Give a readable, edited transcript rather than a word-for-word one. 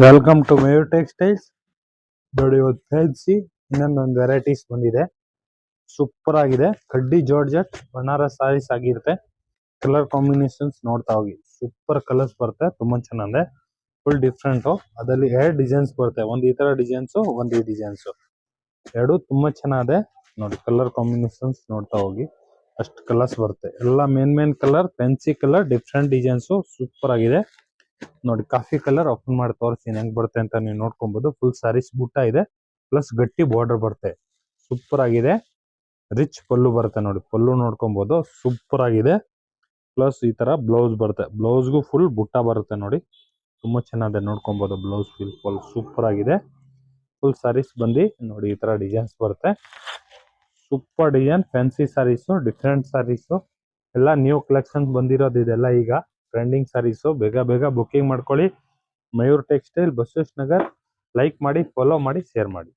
Welcome to Mayur textiles. ನೋಡಿ ಇವತ್ತು fancy ಇನ್ನೊಂದೊಂದು varieties ಬಂದಿದೆ. ಸೂಪರ್ ಆಗಿದೆ. ಕಡ್ಡಿ ಜಾರ್ಜೆಟ್ ಬನಾರಸ್ ಸಾರೀಸ್ ಆಗಿರುತ್ತೆ. ಕಲರ್ ಕಾಂಬಿನೇಷನ್ಸ್ ನೋಡ್ತಾ ಹೋಗಿ. ಸೂಪರ್ ಕಲರ್ಸ್ ಬರುತ್ತೆ, ತುಂಬಾ ಚೆನ್ನಾಗಿದೆ. Full different. ಅದರಲ್ಲಿ ಎರಡು ಡಿಸೈನ್ಸ್ ಬರುತ್ತೆ. ಒಂದು ಈ ತರ ಡಿಸೈನ್ಸ್, ಒಂದು ಈ ಡಿಸೈನ್ಸ್. ಎರಡು ತುಂಬಾ ಚೆನ್ನಾಗಿದೆ. ನೋಡಿ ಕಲರ್ ಕಾಂಬಿನೇಷನ್ಸ್ ನೋಡ್ತಾ ಹೋಗಿ. ಅಷ್ಟು ಕಲರ್ಸ್ ಬರುತ್ತೆ. ಎಲ್ಲ main colour fancy colour, different designs. Super ಆಗಿದೆ. ನೋಡಿ ಕಾಫಿ ಕಲರ್ ಓಪನ್ ಮಾಡಿ ತೋರಿಸ್ತೀನಿ ಹೆಂಗ್ ಬರುತ್ತೆ ಅಂತ ನೀವು ನೋಡ್ಕೊಬಹುದು. ಫುಲ್ ಸಾರೀಸ್ ಬುಟ್ಟ ಇದೆ, ಪ್ಲಸ್ ಗಟ್ಟಿ ಬಾರ್ಡರ್ ಬರುತ್ತೆ. ಸೂಪರ್ ಆಗಿದೆ. ರಿಚ್ ಪಲ್ಲು ಬರುತ್ತೆ. ನೋಡಿ ಪಲ್ಲು ನೋಡ್ಕೊಬಹುದು, ಸೂಪರ್ ಆಗಿದೆ. ಪ್ಲಸ್ ಈ ತರ ಬ್ಲೌಸ್ ಬರುತ್ತೆ. ಬ್ಲೌಸ್ಗೂ ಫುಲ್ ಬುಟ್ಟ ಬರುತ್ತೆ. ನೋಡಿ ತುಂಬಾ ಚೆನ್ನಾಗಿದೆ, ನೋಡ್ಕೊಬಹುದು. ಬ್ಲೌಸ್ ಫುಲ್ ಸೂಪರ್ ಆಗಿದೆ. ಫುಲ್ ಸಾರೀಸ್ ಬಂದು ನೋಡಿ ಈ ತರ ಡಿಸೈನ್ಸ್ ಬರುತ್ತೆ. ಸೂಪರ್ ಡಿಸೈನ್, ಫ್ಯಾನ್ಸಿ ಸಾರೀಸು, ಡಿಫ್ರೆಂಟ್ ಸಾರೀಸು, ಎಲ್ಲ ನ್ಯೂ ಕಲೆಕ್ಷನ್ ಬಂದಿರೋದು ಇದೆಲ್ಲ. ಈಗ ಟ್ರೆಂಡಿಂಗ್ ಸಾರೀಸು. ಬೇಗ ಬುಕಿಂಗ್ ಮಾಡ್ಕೊಳ್ಳಿ. ಮಯೂರ್ ಟೆಕ್ಸ್ಟೈಲ್, ಬಸವೇಶ್ವರ ನಗರ್. ಲೈಕ್ ಮಾಡಿ, ಫಾಲೋ ಮಾಡಿ, ಶೇರ್ ಮಾಡಿ.